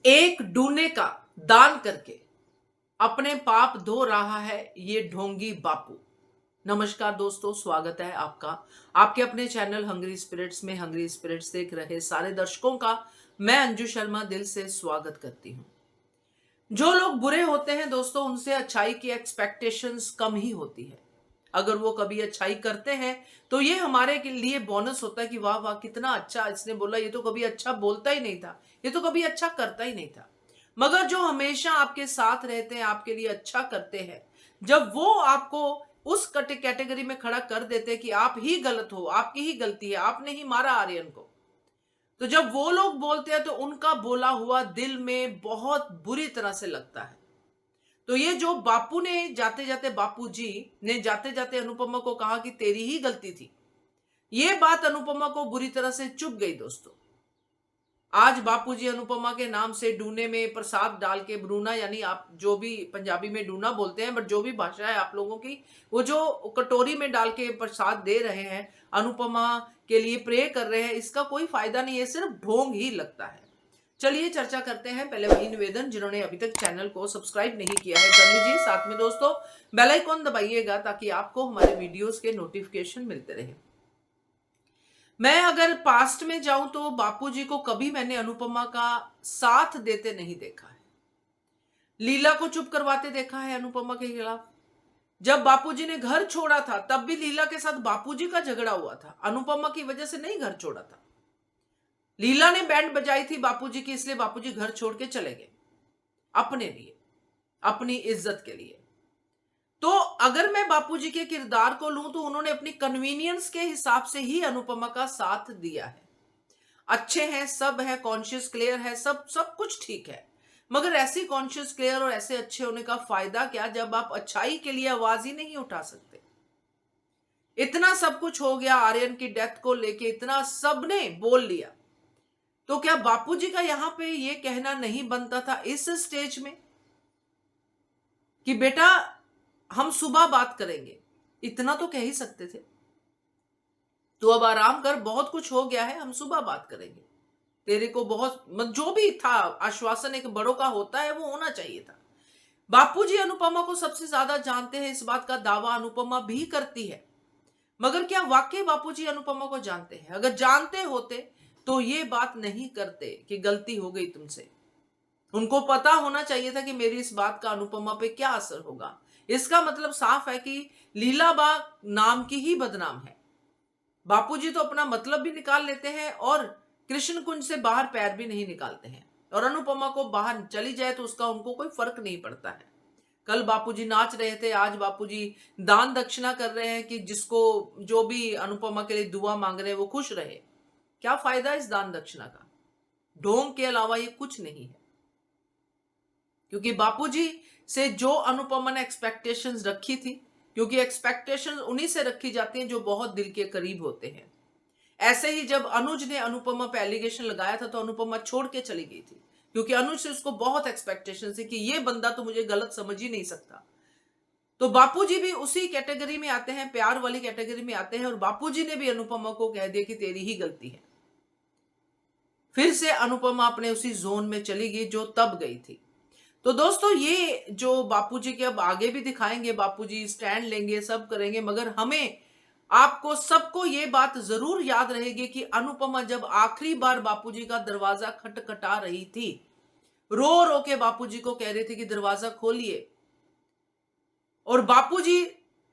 एक डूने का दान करके अपने पाप धो रहा है ये ढोंगी बापू। नमस्कार दोस्तों, स्वागत है आपका आपके अपने चैनल हंग्री स्पिरिट्स में। हंग्री स्पिरिट्स देख रहे सारे दर्शकों का मैं अंजू शर्मा दिल से स्वागत करती हूं। जो लोग बुरे होते हैं दोस्तों, उनसे अच्छाई की एक्सपेक्टेशंस कम ही होती है। अगर वो कभी अच्छाई करते हैं तो ये हमारे के लिए बोनस होता है कि वाह वाह कितना अच्छा इसने बोला, ये तो कभी अच्छा बोलता ही नहीं था, ये तो कभी अच्छा करता ही नहीं था। मगर जो हमेशा आपके साथ रहते हैं, आपके लिए अच्छा करते हैं, जब वो आपको उस कैटेगरी में खड़ा कर देते हैं कि आप ही गलत हो, आपकी ही गलती है, आपने ही मारा आर्यन को, तो जब वो लोग बोलते हैं तो उनका बोला हुआ दिल में बहुत बुरी तरह से लगता है। तो ये जो बापू ने जाते जाते, बापू जी ने जाते जाते अनुपमा को कहा कि तेरी ही गलती थी, ये बात अनुपमा को बुरी तरह से चुभ गई दोस्तों। आज बापूजी अनुपमा के नाम से डूने में प्रसाद डाल के, ब्रूना यानी आप जो भी पंजाबी में डूना बोलते हैं, बट जो भी भाषा है आप लोगों की, वो जो कटोरी में डाल के प्रसाद दे रहे हैं, अनुपमा के लिए प्रे कर रहे हैं, इसका कोई फायदा नहीं है, सिर्फ ढोंग ही लगता है। चलिए चर्चा करते हैं। पहले वही निवेदन, जिन्होंने अभी तक चैनल को सब्सक्राइब नहीं किया है कर लीजिए, साथ में दोस्तों बेल आइकॉन दबाइएगा ताकि आपको हमारे वीडियोस के नोटिफिकेशन मिलते रहे। मैं अगर पास्ट में जाऊं तो बापूजी को कभी मैंने अनुपमा का साथ देते नहीं देखा है। लीला को चुप करवाते देखा है अनुपमा के खिलाफ। जब बापूजी ने घर छोड़ा था तब भी लीला के साथ बापूजी का झगड़ा हुआ था, अनुपमा की वजह से नहीं घर छोड़ा था। लीला ने बैंड बजाई थी बापूजी की, इसलिए बापूजी घर छोड़ के चले गए अपने लिए, अपनी इज्जत के लिए। तो अगर मैं बापूजी के किरदार को लूं तो उन्होंने अपनी कन्वीनियंस के हिसाब से ही अनुपमा का साथ दिया है। अच्छे हैं, सब है, कॉन्शियस क्लियर है, सब कुछ ठीक है। मगर ऐसी कॉन्शियस क्लियर और ऐसे अच्छे होने का फायदा क्या जब आप अच्छाई के लिए आवाज ही नहीं उठा सकते। इतना सब कुछ हो गया, आर्यन की डेथ को लेके इतना सबने बोल लिया, तो क्या बापूजी का यहां पे ये कहना नहीं बनता था इस स्टेज में कि बेटा हम सुबह बात करेंगे? इतना तो कह ही सकते थे। तो अब आराम कर, बहुत कुछ हो गया है, हम सुबह बात करेंगे। तेरे को बहुत जो भी था आश्वासन एक बड़ों का होता है, वो होना चाहिए था। बापूजी अनुपमा को सबसे ज्यादा जानते हैं, इस बात का दावा अनुपमा भी करती है। मगर क्या वाकई बापूजी अनुपमा को जानते हैं? अगर जानते होते तो ये बात नहीं करते कि गलती हो गई तुमसे। उनको पता होना चाहिए था कि मेरी इस बात का अनुपमा पे क्या असर होगा। इसका मतलब साफ है कि लीलाबा नाम की ही बदनाम है। बापूजी तो अपना मतलब भी निकाल लेते हैं और कृष्ण कुंज से बाहर पैर भी नहीं निकालते हैं, और अनुपमा को बाहर चली जाए तो उसका उनको कोई फर्क नहीं पड़ता है। कल बापूजी नाच रहे थे, आज बापूजी दान दक्षिणा कर रहे हैं कि जिसको जो भी अनुपमा के लिए दुआ मांग रहे हैं वो खुश रहे। क्या फायदा इस दान दक्षिणा का? ढोंग के अलावा ये कुछ नहीं है। क्योंकि बापूजी से जो अनुपमा ने एक्सपेक्टेशंस रखी थी, क्योंकि एक्सपेक्टेशंस उन्हीं से रखी जाती हैं जो बहुत दिल के करीब होते हैं। ऐसे ही जब अनुज ने अनुपमा पे एलिगेशन लगाया था तो अनुपमा छोड़ के चली गई थी, क्योंकि अनुज से उसको बहुत एक्सपेक्टेशन थी कि ये बंदा तो मुझे गलत समझ ही नहीं सकता। तो बापूजी भी उसी कैटेगरी में आते हैं, प्यार वाली कैटेगरी में आते हैं, और बापूजी ने भी अनुपमा को कह दिया कि तेरी ही गलती है। फिर से अनुपमा अपने उसी जोन में चली गई जो तब गई थी। तो दोस्तों ये जो बापूजी के अब आगे भी दिखाएंगे, बापूजी स्टैंड लेंगे, सब करेंगे, मगर हमें आपको सबको ये बात जरूर याद रहेगी कि अनुपमा जब आखिरी बार बापूजी का दरवाजा खटखटा रही थी, रो रो के बापूजी को कह रही थी कि दरवाजा खोलिए, और बापूजी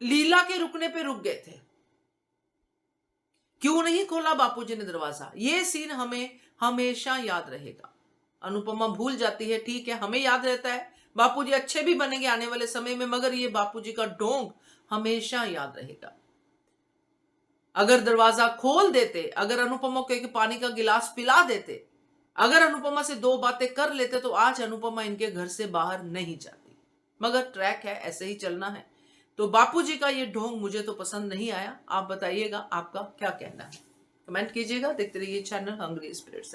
लीला के रुकने पे रुक गए थे। क्यों नहीं खोला बापूजी ने दरवाजा? ये सीन हमें हमेशा याद रहेगा। अनुपमा भूल जाती है, ठीक है, हमें याद रहता है, बापूजी अच्छे भी बनेंगे आने वाले समय में, मगर ये बापूजी का ढोंग हमेशा याद रहेगा। अगर दरवाजा खोल देते, अगर अनुपमा को एक पानी का गिलास पिला देते, अगर अनुपमा से दो बातें कर लेते, तो आज अनुपमा इनके घर से बाहर नहीं जाती। मगर ट्रैक है, ऐसे ही चलना है। तो बापूजी का ये ढोंग मुझे तो पसंद नहीं आया। आप बताइएगा आपका क्या कहना है, कमेंट कीजिएगा। देखते रहिए चैनल हंग्री स्पिरिट्स।